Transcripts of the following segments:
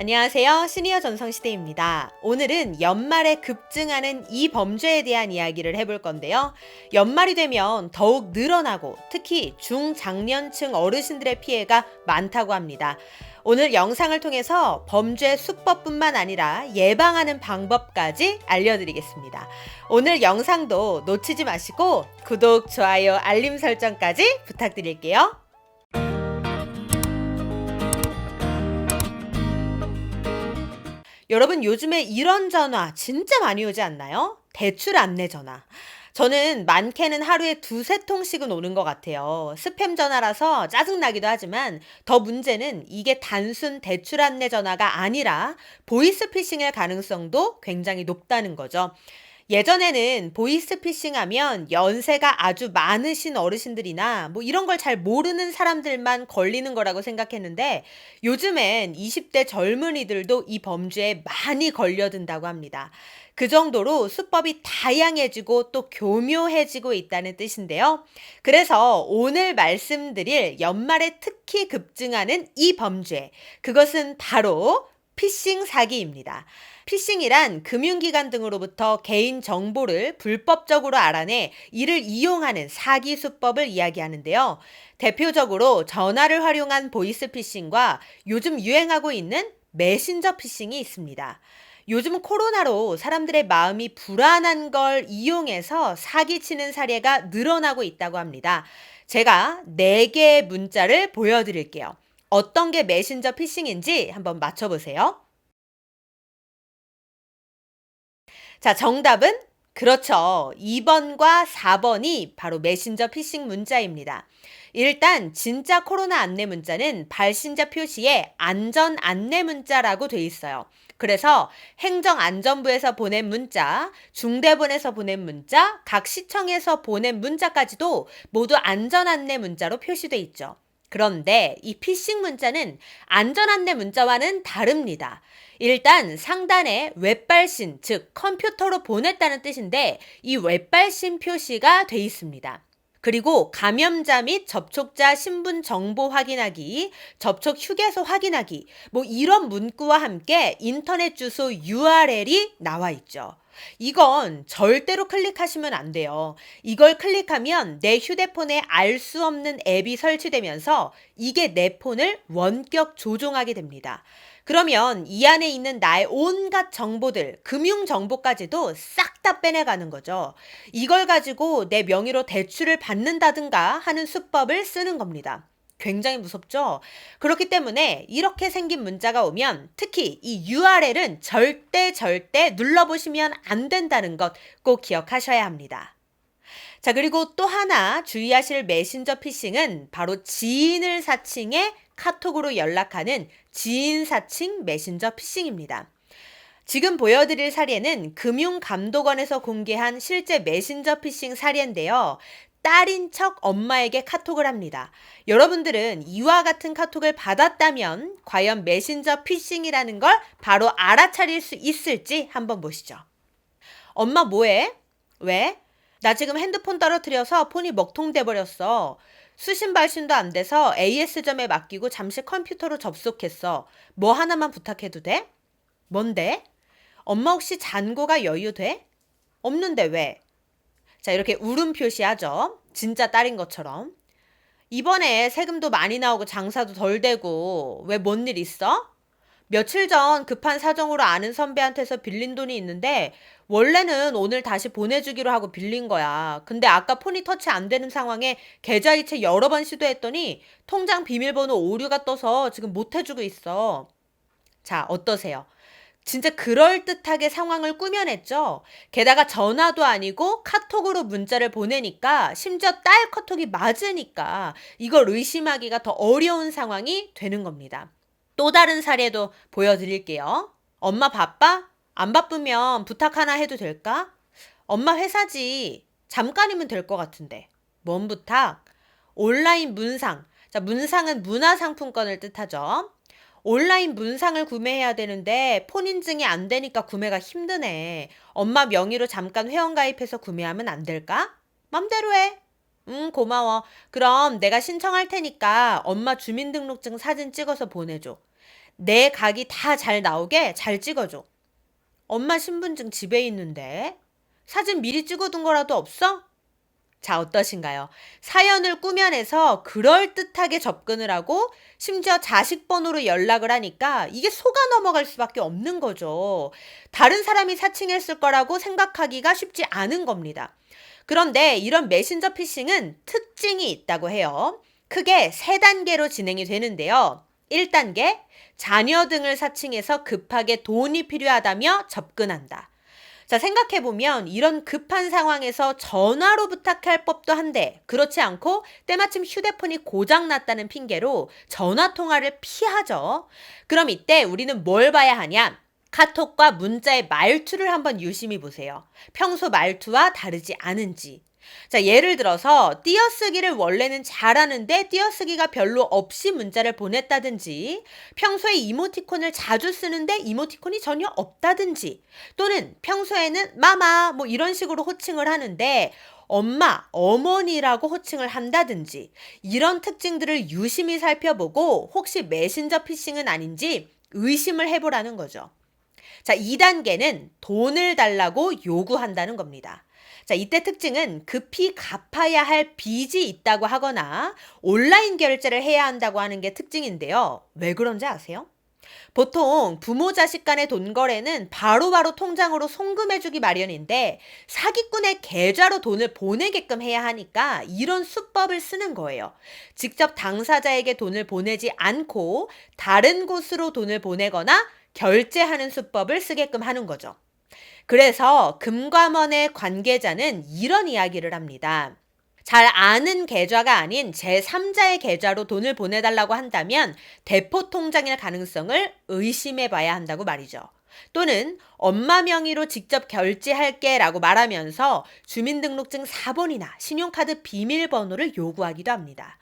안녕하세요. 시니어 전성시대입니다. 오늘은 연말에 급증하는 이 범죄에 대한 이야기를 해볼 건데요. 연말이 되면 더욱 늘어나고 특히 중장년층 어르신들의 피해가 많다고 합니다. 오늘 영상을 통해서 범죄 수법뿐만 아니라 예방하는 방법까지 알려드리겠습니다. 오늘 영상도 놓치지 마시고 구독, 좋아요, 알림 설정까지 부탁드릴게요. 여러분 요즘에 이런 전화 진짜 많이 오지 않나요? 대출 안내 전화. 저는 많게는 하루에 두세 통씩은 오는 것 같아요. 스팸 전화라서 짜증나기도 하지만 더 문제는 이게 단순 대출 안내 전화가 아니라 보이스피싱의 가능성도 굉장히 높다는 거죠. 예전에는 보이스피싱 하면 연세가 아주 많으신 어르신들이나 뭐 이런 걸 잘 모르는 사람들만 걸리는 거라고 생각했는데 요즘엔 20대 젊은이들도 이 범죄에 많이 걸려든다고 합니다. 그 정도로 수법이 다양해지고 또 교묘해지고 있다는 뜻인데요. 그래서 오늘 말씀드릴 연말에 특히 급증하는 이 범죄, 그것은 바로 피싱 사기입니다. 피싱이란 금융기관 등으로부터 개인 정보를 불법적으로 알아내 이를 이용하는 사기 수법을 이야기하는데요. 대표적으로 전화를 활용한 보이스피싱과 요즘 유행하고 있는 메신저 피싱이 있습니다. 요즘 코로나로 사람들의 마음이 불안한 걸 이용해서 사기치는 사례가 늘어나고 있다고 합니다. 제가 4개의 문자를 보여드릴게요. 어떤 게 메신저 피싱인지 한번 맞춰보세요. 자, 정답은 그렇죠. 2번과 4번이 바로 메신저 피싱 문자입니다. 일단 진짜 코로나 안내 문자는 발신자 표시에 안전 안내 문자라고 돼 있어요. 그래서 행정안전부에서 보낸 문자, 중대본에서 보낸 문자, 각 시청에서 보낸 문자까지도 모두 안전 안내 문자로 표시돼 있죠. 그런데 이 피싱 문자는 안전 안내 문자와는 다릅니다. 일단 상단에 웹발신, 즉 컴퓨터로 보냈다는 뜻인데 이 웹발신 표시가 돼 있습니다. 그리고 감염자 및 접촉자 신분 정보 확인하기, 접촉 휴게소 확인하기, 뭐 이런 문구와 함께 인터넷 주소 URL이 나와 있죠. 이건 절대로 클릭하시면 안 돼요. 이걸 클릭하면 내 휴대폰에 알 수 없는 앱이 설치되면서 이게 내 폰을 원격 조종하게 됩니다. 그러면 이 안에 있는 나의 온갖 정보들, 금융 정보까지도 싹 다 빼내가는 거죠. 이걸 가지고 내 명의로 대출을 받는다든가 하는 수법을 쓰는 겁니다. 굉장히 무섭죠? 그렇기 때문에 이렇게 생긴 문자가 오면 특히 이 URL은 절대 눌러보시면 안 된다는 것 꼭 기억하셔야 합니다. 자, 그리고 또 하나 주의하실 메신저 피싱은 바로 지인을 사칭해 카톡으로 연락하는 지인 사칭 메신저 피싱입니다. 지금 보여드릴 사례는 금융감독원에서 공개한 실제 메신저 피싱 사례인데요. 딸인 척 엄마에게 카톡을 합니다. 여러분들은 이와 같은 카톡을 받았다면 과연 메신저 피싱이라는 걸 바로 알아차릴 수 있을지 한번 보시죠. 엄마 뭐해? 왜? 나 지금 핸드폰 떨어뜨려서 폰이 먹통돼 버렸어. 수신 발신도 안 돼서 AS점에 맡기고 잠시 컴퓨터로 접속했어. 뭐 하나만 부탁해도 돼? 뭔데? 엄마 혹시 잔고가 여유돼? 없는데 왜? 자, 이렇게 울음 표시하죠. 진짜 딸인 것처럼. 이번에 세금도 많이 나오고 장사도 덜 되고 왜 뭔 일 있어? 며칠 전 급한 사정으로 아는 선배한테서 빌린 돈이 있는데 원래는 오늘 다시 보내주기로 하고 빌린 거야. 근데 아까 폰이 터치 안 되는 상황에 계좌이체 여러 번 시도했더니 통장 비밀번호 오류가 떠서 지금 못 해주고 있어. 자, 어떠세요? 진짜 그럴듯하게 상황을 꾸며냈죠. 게다가 전화도 아니고 카톡으로 문자를 보내니까 심지어 딸 카톡이 맞으니까 이걸 의심하기가 더 어려운 상황이 되는 겁니다. 또 다른 사례도 보여드릴게요. 엄마 바빠? 안 바쁘면 부탁 하나 해도 될까? 엄마 회사지. 잠깐이면 될 것 같은데. 뭔 부탁? 온라인 문상. 자, 문상은 문화상품권을 뜻하죠. 온라인 문상을 구매해야 되는데 폰 인증이 안 되니까 구매가 힘드네. 엄마 명의로 잠깐 회원가입해서 구매하면 안 될까? 맘대로 해. 고마워. 그럼 내가 신청할 테니까 엄마 주민등록증 사진 찍어서 보내줘. 내 각이 다 잘 나오게 잘 찍어줘. 엄마 신분증 집에 있는데 사진 미리 찍어둔 거라도 없어? 자, 어떠신가요? 사연을 꾸며내서 그럴듯하게 접근을 하고 심지어 자식 번호로 연락을 하니까 이게 속아 넘어갈 수밖에 없는 거죠. 다른 사람이 사칭했을 거라고 생각하기가 쉽지 않은 겁니다. 그런데 이런 메신저 피싱은 특징이 있다고 해요. 크게 3단계로 진행이 되는데요. 1단계, 자녀 등을 사칭해서 급하게 돈이 필요하다며 접근한다. 자, 생각해보면 이런 급한 상황에서 전화로 부탁할 법도 한데 그렇지 않고 때마침 휴대폰이 고장났다는 핑계로 전화 통화를 피하죠. 그럼 이때 우리는 뭘 봐야 하냐? 카톡과 문자의 말투를 한번 유심히 보세요. 평소 말투와 다르지 않은지. 자, 예를 들어서 띄어쓰기를 원래는 잘하는데 띄어쓰기가 별로 없이 문자를 보냈다든지, 평소에 이모티콘을 자주 쓰는데 이모티콘이 전혀 없다든지, 또는 평소에는 마마 뭐 이런 식으로 호칭을 하는데 엄마, 어머니라고 호칭을 한다든지, 이런 특징들을 유심히 살펴보고 혹시 메신저 피싱은 아닌지 의심을 해보라는 거죠. 자, 2단계는 돈을 달라고 요구한다는 겁니다. 자, 이때 특징은 급히 갚아야 할 빚이 있다고 하거나 온라인 결제를 해야 한다고 하는 게 특징인데요. 왜 그런지 아세요? 보통 부모 자식 간의 돈 거래는 바로바로 통장으로 송금해주기 마련인데 사기꾼의 계좌로 돈을 보내게끔 해야 하니까 이런 수법을 쓰는 거예요. 직접 당사자에게 돈을 보내지 않고 다른 곳으로 돈을 보내거나 결제하는 수법을 쓰게끔 하는 거죠. 그래서 금감원의 관계자는 이런 이야기를 합니다. 잘 아는 계좌가 아닌 제3자의 계좌로 돈을 보내달라고 한다면 대포 통장일 가능성을 의심해 봐야 한다고 말이죠. 또는 엄마 명의로 직접 결제할게 라고 말하면서 주민등록증 4번이나 신용카드 비밀번호를 요구하기도 합니다.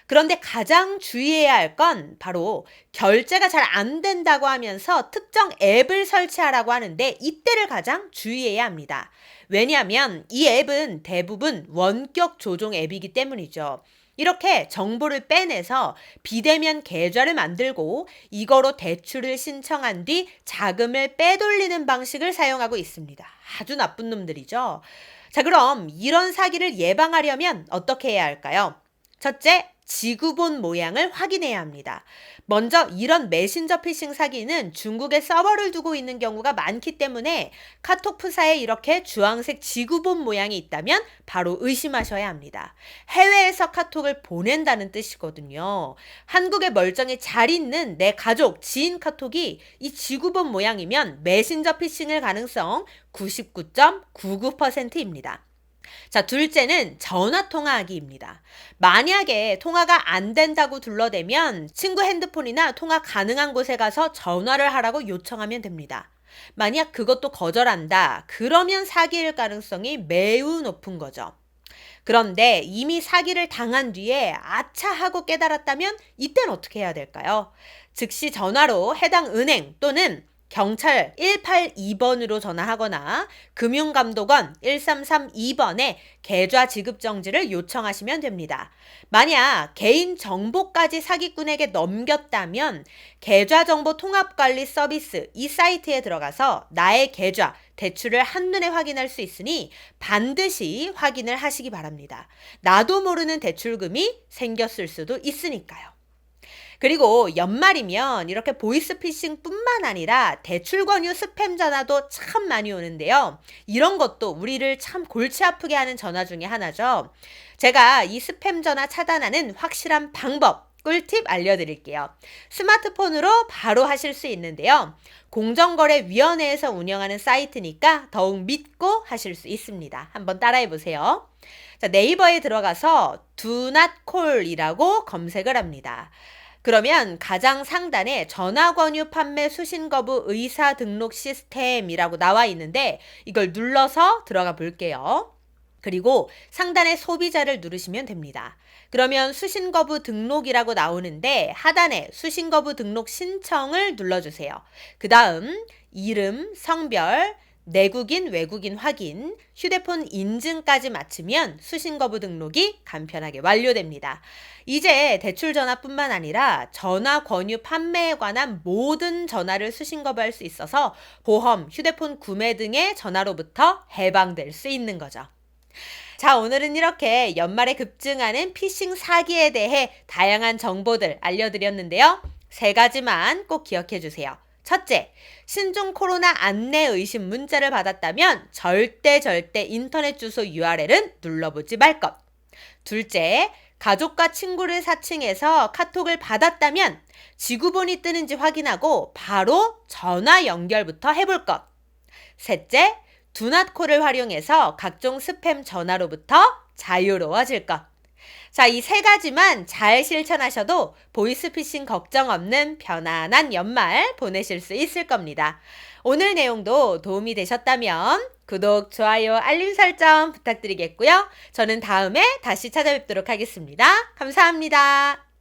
그런데 가장 주의해야 할 건 바로 결제가 잘 안 된다고 하면서 특정 앱을 설치하라고 하는데 이때를 가장 주의해야 합니다. 왜냐하면 이 앱은 대부분 원격 조종 앱이기 때문이죠. 이렇게 정보를 빼내서 비대면 계좌를 만들고 이거로 대출을 신청한 뒤 자금을 빼돌리는 방식을 사용하고 있습니다. 아주 나쁜 놈들이죠. 자, 그럼 이런 사기를 예방하려면 어떻게 해야 할까요? 첫째, 지구본 모양을 확인해야 합니다. 먼저 이런 메신저 피싱 사기는 중국에 서버를 두고 있는 경우가 많기 때문에 카톡 프사에 이렇게 주황색 지구본 모양이 있다면 바로 의심하셔야 합니다. 해외에서 카톡을 보낸다는 뜻이거든요. 한국에 멀쩡히 잘 있는 내 가족, 지인 카톡이 이 지구본 모양이면 메신저 피싱일 가능성 99.99%입니다. 자, 둘째는 전화 통화하기입니다. 만약에 통화가 안 된다고 둘러대면 친구 핸드폰이나 통화 가능한 곳에 가서 전화를 하라고 요청하면 됩니다. 만약 그것도 거절한다, 그러면 사기일 가능성이 매우 높은 거죠. 그런데 이미 사기를 당한 뒤에 아차 하고 깨달았다면 이땐 어떻게 해야 될까요? 즉시 전화로 해당 은행 또는 경찰 182번으로 전화하거나 금융감독원 1332번에 계좌 지급 정지를 요청하시면 됩니다. 만약 개인정보까지 사기꾼에게 넘겼다면 계좌정보 통합관리 서비스 이 사이트에 들어가서 나의 계좌, 대출을 한눈에 확인할 수 있으니 반드시 확인을 하시기 바랍니다. 나도 모르는 대출금이 생겼을 수도 있으니까요. 그리고 연말이면 이렇게 보이스피싱뿐만 아니라 대출 권유 스팸 전화도 참 많이 오는데요. 이런 것도 우리를 참 골치 아프게 하는 전화 중에 하나죠. 제가 이 스팸 전화 차단하는 확실한 방법, 꿀팁 알려드릴게요. 스마트폰으로 바로 하실 수 있는데요. 공정거래위원회에서 운영하는 사이트니까 더욱 믿고 하실 수 있습니다. 한번 따라해보세요. 자, 네이버에 들어가서 Do Not Call이라고 검색을 합니다. 그러면 가장 상단에 전화권유 판매 수신 거부 의사 등록 시스템이라고 나와 있는데 이걸 눌러서 들어가 볼게요. 그리고 상단에 소비자를 누르시면 됩니다. 그러면 수신 거부 등록이라고 나오는데 하단에 수신 거부 등록 신청을 눌러주세요. 그 다음 이름, 성별, 내국인, 외국인 확인, 휴대폰 인증까지 마치면 수신 거부 등록이 간편하게 완료됩니다. 이제 대출 전화뿐만 아니라 전화 권유 판매에 관한 모든 전화를 수신 거부할 수 있어서 보험, 휴대폰 구매 등의 전화로부터 해방될 수 있는 거죠. 자, 오늘은 이렇게 연말에 급증하는 피싱 사기에 대해 다양한 정보들 알려드렸는데요. 3가지만 꼭 기억해 주세요. 첫째, 신종 코로나 안내 의심 문자를 받았다면 절대 인터넷 주소 URL은 눌러보지 말 것. 둘째, 가족과 친구를 사칭해서 카톡을 받았다면 지구본이 뜨는지 확인하고 바로 전화 연결부터 해볼 것. 셋째, 두낫콜을 활용해서 각종 스팸 전화로부터 자유로워질 것. 자, 이 3가지만 잘 실천하셔도 보이스피싱 걱정 없는 편안한 연말 보내실 수 있을 겁니다. 오늘 내용도 도움이 되셨다면 구독, 좋아요, 알림 설정 부탁드리겠고요. 저는 다음에 다시 찾아뵙도록 하겠습니다. 감사합니다.